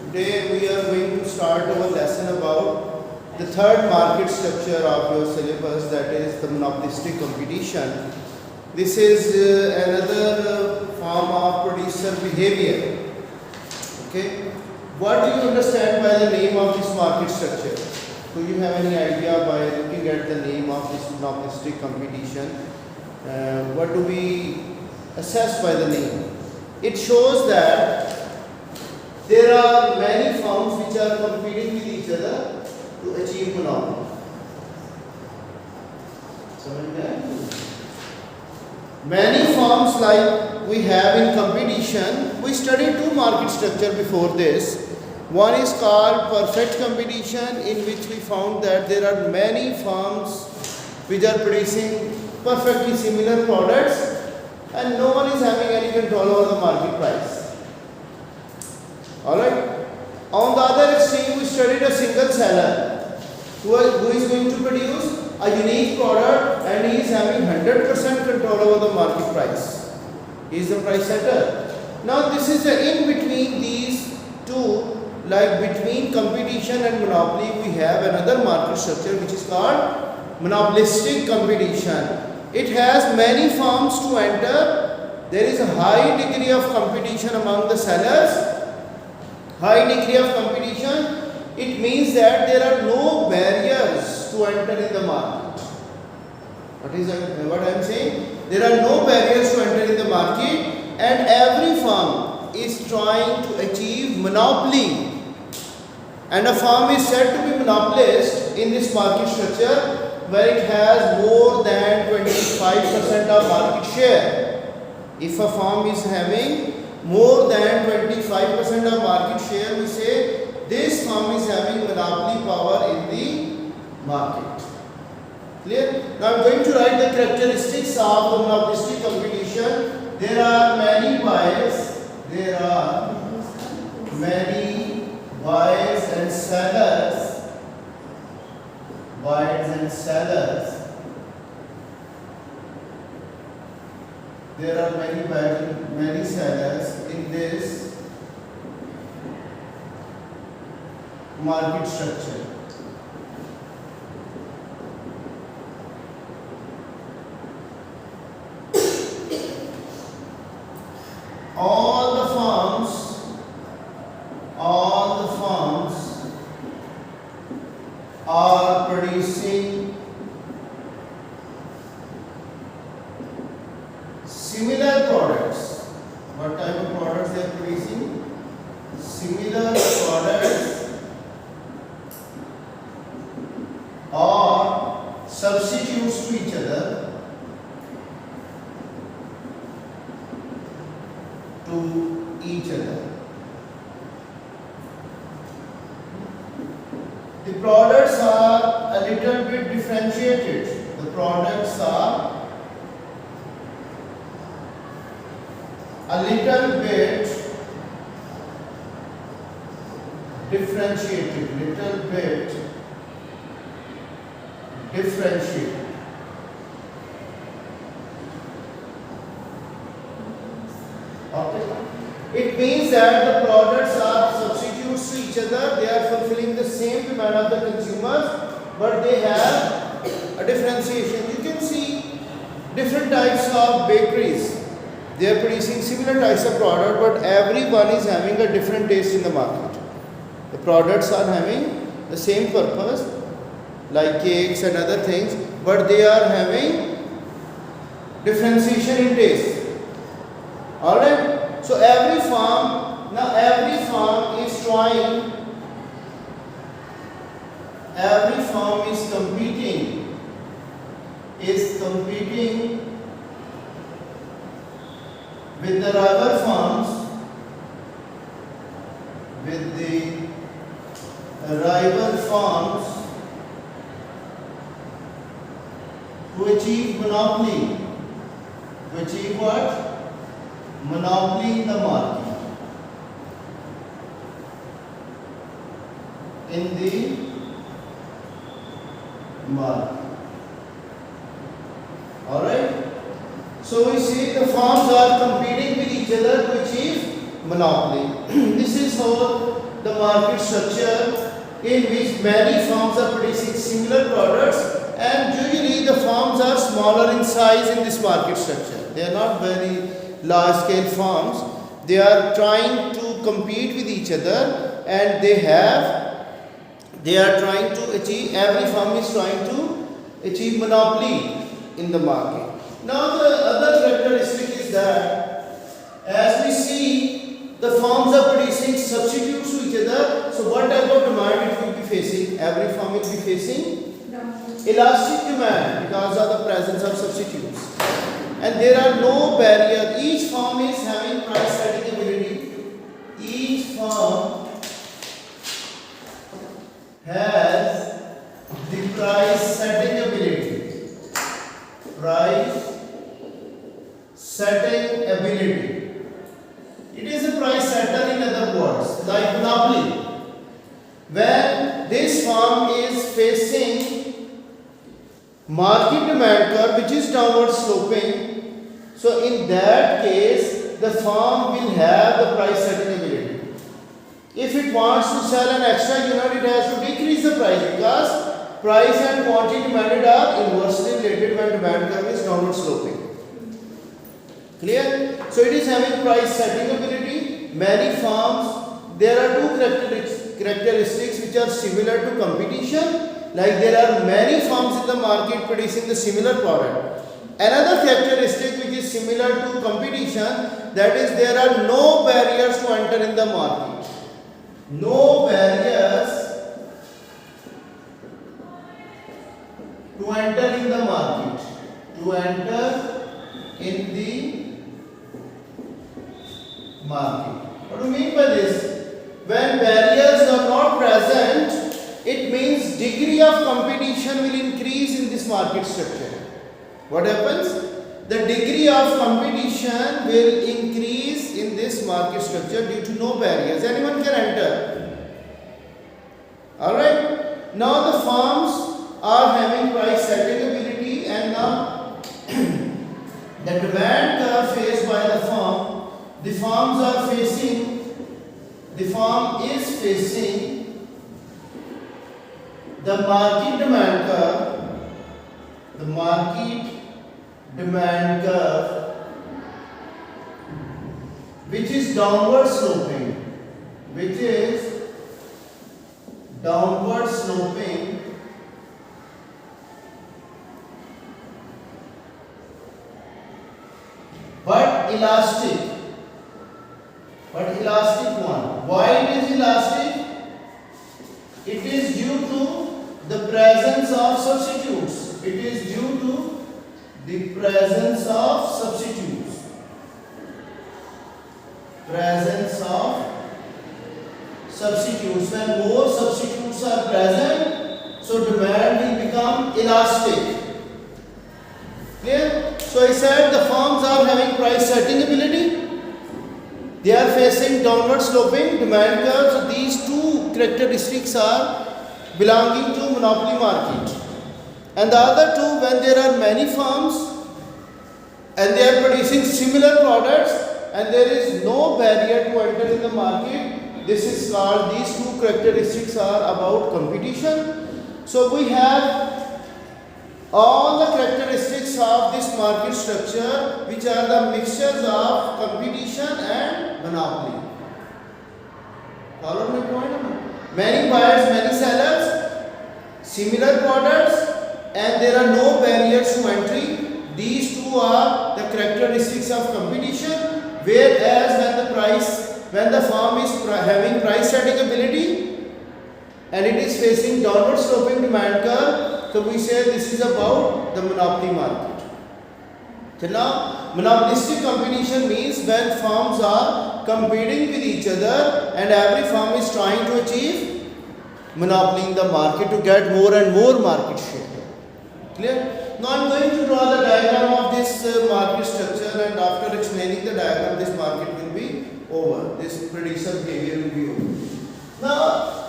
Today we are going to start our lesson about the third market structure of your syllabus, that is the monopolistic competition. This is another form of producer behavior. Okay, what do you understand by the name of this market structure? Do you have any idea by looking at the name of this monopolistic competition? What do we assess by the name? It shows that there are many firms which are competing with each other to achieve monopoly. Many firms like we have in competition. We studied two market structure before this. One is called perfect competition, in which we found that there are many firms which are producing perfectly similar products and no one is having any control over the market price. Alright. On the other extreme, we studied a single seller who is going to produce a unique product and he is having 100% control over the market price. He is the price setter. Now this is the in between these two, like between competition and monopoly, we have another market structure which is called monopolistic competition. It has many firms to enter. There is a high degree of competition among the sellers. High degree of competition, it means that there are no barriers to enter in the market. What I am saying? There are no barriers to enter in the market and every firm is trying to achieve monopoly. And a firm is said to be monopolist in this market structure where it has more than 25% of market share. If a firm is having more than 25% of market share, we say this firm is having monopoly power in the market. Clear? Now I am going to write the characteristics of the monopolistic competition. There are many buyers. There are many buyers and sellers. Buyers and sellers. There are many buyers and many sellers in this market structure. All the firms are producing similar products. What type of products they are producing? Similar products or substitutes to each other. The products are a little bit differentiated. The products are a little bit differentiated. Okay. It means that the products are substitutes to each other. They are fulfilling the same demand of the consumers, but they have a differentiation. You can see different types of bakeries. They are producing similar types of product, but everyone is having a different taste in the market. The products are having the same purpose, like cakes and other things, but they are having differentiation in taste. Alright? So every firm is trying, every firm is competing with the rival firms, to achieve monopoly. To achieve what? Monopoly in the market. Alright? So we see the firms are competing with each other to achieve monopoly. This is whole the market structure in which many firms are producing similar products, and usually the firms are smaller in size in this market structure. They are not very large scale firms. They are trying to compete with each other, and they are trying to achieve, every firm is trying to achieve monopoly in the market. Now the other characteristic is that as we see the firms are producing substitutes to each other, so what type of demand it will be facing? Every firm will be facing elastic demand because of the presence of substitutes. And there are no barrier. Each firm is having price setting ability. Each firm has the price setting ability. Price setting ability. It is a price setter, in other words, like monopoly. When this firm is facing market demand curve which is downward sloping, so in that case the firm will have the price setting ability. If it wants to sell an extra unit, it has to decrease the price because price and quantity demanded are inversely related when demand curve is downward sloping. Clear? So it is having price setting ability. Many firms, there are two characteristics which are similar to competition. Like there are many firms in the market producing the similar product. Another characteristic which is similar to competition, that is there are no barriers to enter in the market. No barriers to enter in the market. To enter in the market. What do you mean by this? When barriers are not present, it means degree of competition will increase in this market structure. What happens? The degree of competition will increase in this market structure due to no barriers. Anyone can enter. Alright. Now the firms are having price setting ability, and now the demand curve faced by the firm, the firm is facing the market demand curve, which is downward sloping, but elastic one. Why it is elastic? It is due to the presence of substitutes. It is due to the presence of substitutes. When more substitutes are present, so demand will become elastic. Clear? So I said the firms are having price setting ability. They are facing downward sloping demand curve. So these two characteristics are belonging to monopoly market. And the other two, when there are many firms and they are producing similar products and there is no barrier to enter in the market, this is called, these two characteristics are about competition. So we have all the characteristics of this market structure, which are the mixtures of competition and monopoly. Follow my point? Many buyers, many sellers, similar products, and there are no barriers to entry. These two are the characteristics of competition. Whereas when the firm is having price setting ability and it is facing downward sloping demand curve, so we say this is about the monopoly market. So now monopolistic competition means when firms are competing with each other and every firm is trying to achieve monopoly in the market to get more and more market share. Clear? Now I am going to draw the diagram of this market structure, and after explaining the diagram, this market will be over. This producer behavior will be over. Now,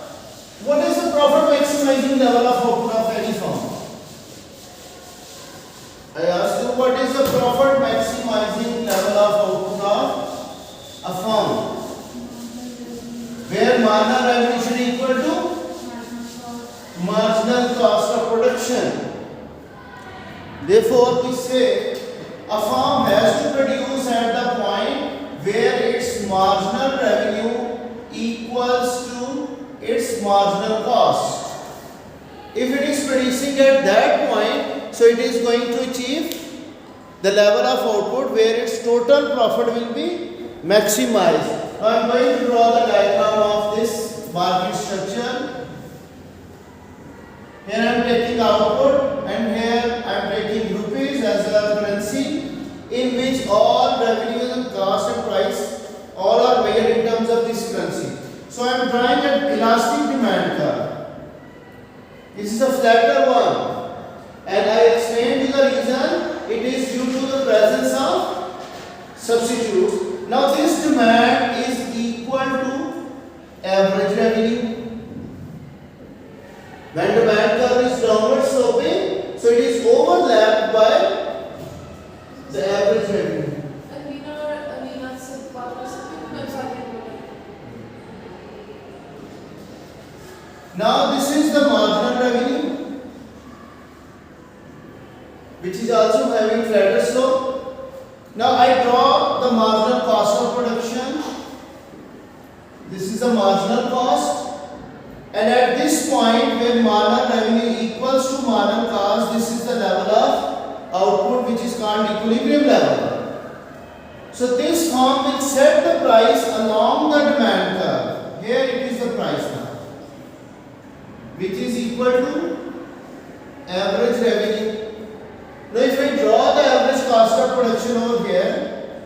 what is the profit maximizing level of output of any firm? I asked you, what is the profit maximizing level of output of a firm? marginal revenue should equal to marginal cost of production. Therefore, we say a firm has to produce at the point where its marginal revenue equals to its marginal cost. If it is producing at that point, so it is going to achieve the level of output where its total profit will be maximized. Now I am going to draw the diagram of this market structure. Here I am taking output and here I am taking rupees as a currency in which all revenues and cost and price all are measured in terms of this currency. So I am drawing an elastic demand curve. This is a flatter one, and I explained you the reason. It is due to the presence of substitutes. Now this demand is equal to average revenue. When demand curve is downward sloping, so it is overlapped by the average revenue. Now this is the marginal revenue, which is also having flatter slope. Now I draw the marginal cost of production. This is the marginal cost, and at this point where marginal revenue equals to marginal cost, this is the level of output which is called equilibrium level. So this firm will set the price along the demand curve. Here it is the price now, which is equal to average revenue. Now if I draw the average cost of production over here,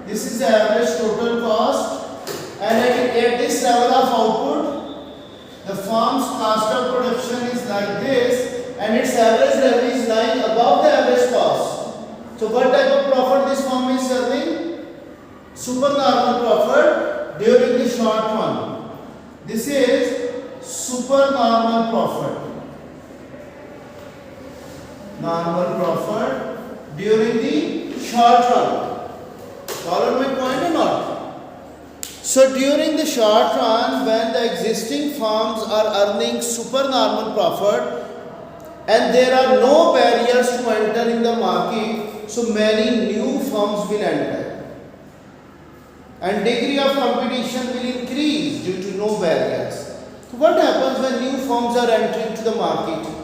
this is the average total cost, and at this level of output, the firm's cost of production is like this, and its average revenue is lying above the average cost. So what type of profit this firm is serving? Supernormal profit during the short run. This is supernormal profit. Normal profit during the short run. Follow my point or not? So during the short run, when the existing firms are earning supernormal profit and there are no barriers to enter in the market, so many new firms will enter. And degree of competition will increase due to no barriers. So what happens when new firms are entering to the market?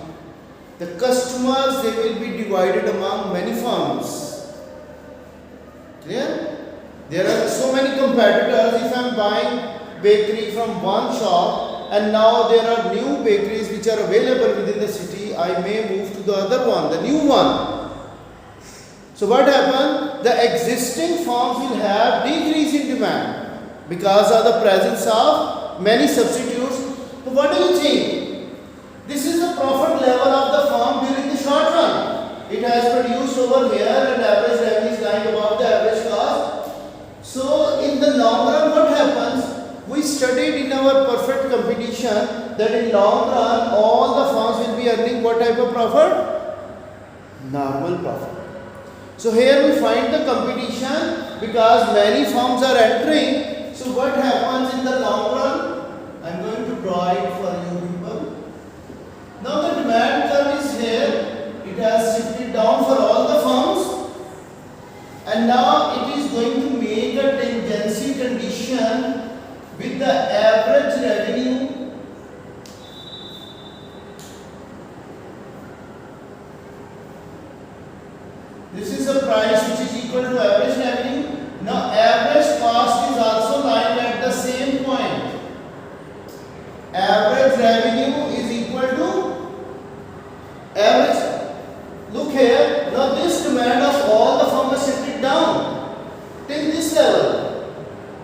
The customers, they will be divided among many firms. Clear? There are so many competitors. If I am buying bakery from one shop and now there are new bakeries which are available within the city, I may move to the other one, the new one. So what happens? The existing firms will have decrease in demand because of the presence of many substitutes. So what do you think? This is the profit level of the firm during the short run. It has produced over here and average revenue is lying above the average cost. So in the long run, what happens? We studied in our perfect competition that in long run all the firms will be earning what type of profit? Normal profit. So here we find the competition because many firms are entering. So what happens in the long run? I am going to draw it for you people. Now the demand curve is here. It has shifted down for all the firms, and now it is going to make a tangency condition with the average revenue this is the price which is equal to average revenue. Now average cost is also lying at the same point. Average revenue is equal to average. Look here, now this demand of all the firms is shifted down till this level.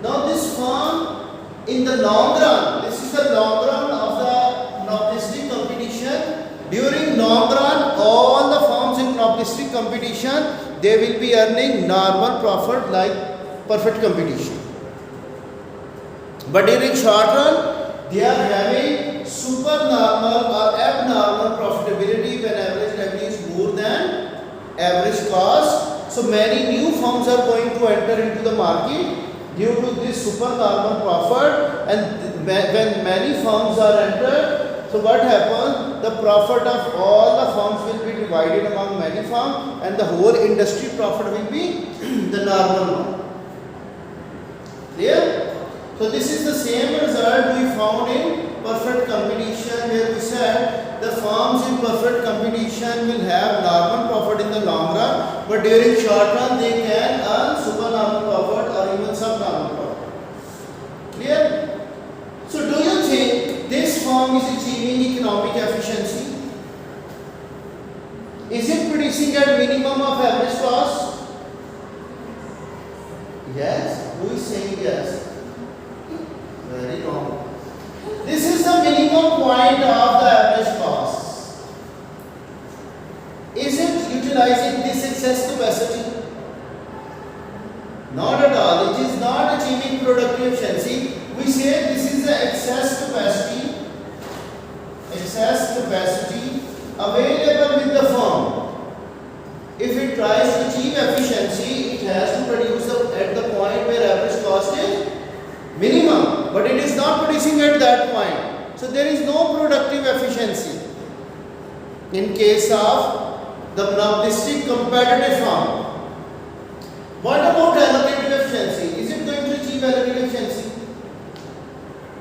Now this firm in the long run, this is the long run of the monopolistic competition. During long run, all the firms in monopolistic competition, they will be earning normal profit like perfect competition. But during short run, they are having supernormal or abnormal profitability when average revenue is more than average cost. So many new firms are going to enter into the market, due to this supernormal profit, and when many firms are entered, so what happens? The profit of all the firms will be divided among many firms, and the whole industry profit will be the normal one. Clear? So this is the same result we found in perfect competition, where we said the firms in perfect competition will have normal profit in the long run, but during short run they can earn supernormal profit or even subnormal profit. Clear? So do you think this firm is achieving economic efficiency? Is it producing at minimum of average cost? Yes. Who is saying yes? Very wrong. This is the minimum point of the average cost. Is it utilizing this excess capacity? Not at all. It is not achieving productive efficiency. We say this is the excess capacity available with the firm. If it tries to achieve efficiency, it has to produce at the point where average cost is minimum, but it is not producing at that point. So there is no productive efficiency in case of the monopolistic competitive firm. What about allocative efficiency? Is it going to achieve allocative efficiency?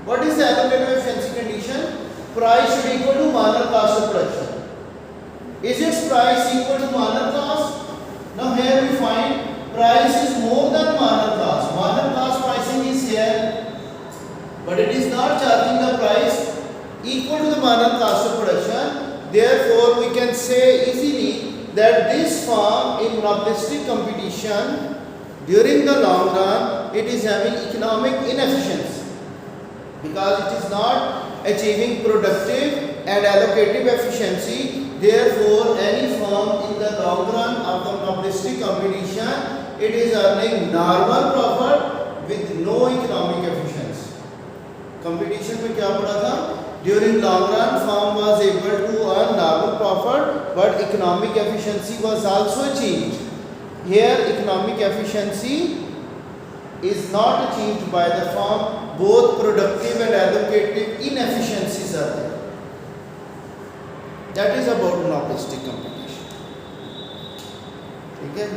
What is the allocative efficiency condition? Price should equal to marginal cost of production. Is its price equal to marginal cost? Now here we find price is more than marginal cost. Marginal cost pricing is here, but it is not charging the price equal to the marginal cost of production. Therefore, we can say easily that this firm in monopolistic competition during the long run, it is having economic inefficiency because it is not achieving productive and allocative efficiency. Therefore, any firm in the long run of the monopolistic competition, it is earning normal profit with no economic efficiency. Competition में क्या पढ़ा था? During long run, firm was able to earn normal profit, but economic efficiency was also achieved. Here, economic efficiency is not achieved by the firm. Both productive and allocative inefficiencies are there. That is about monopolistic competition. ठीक है?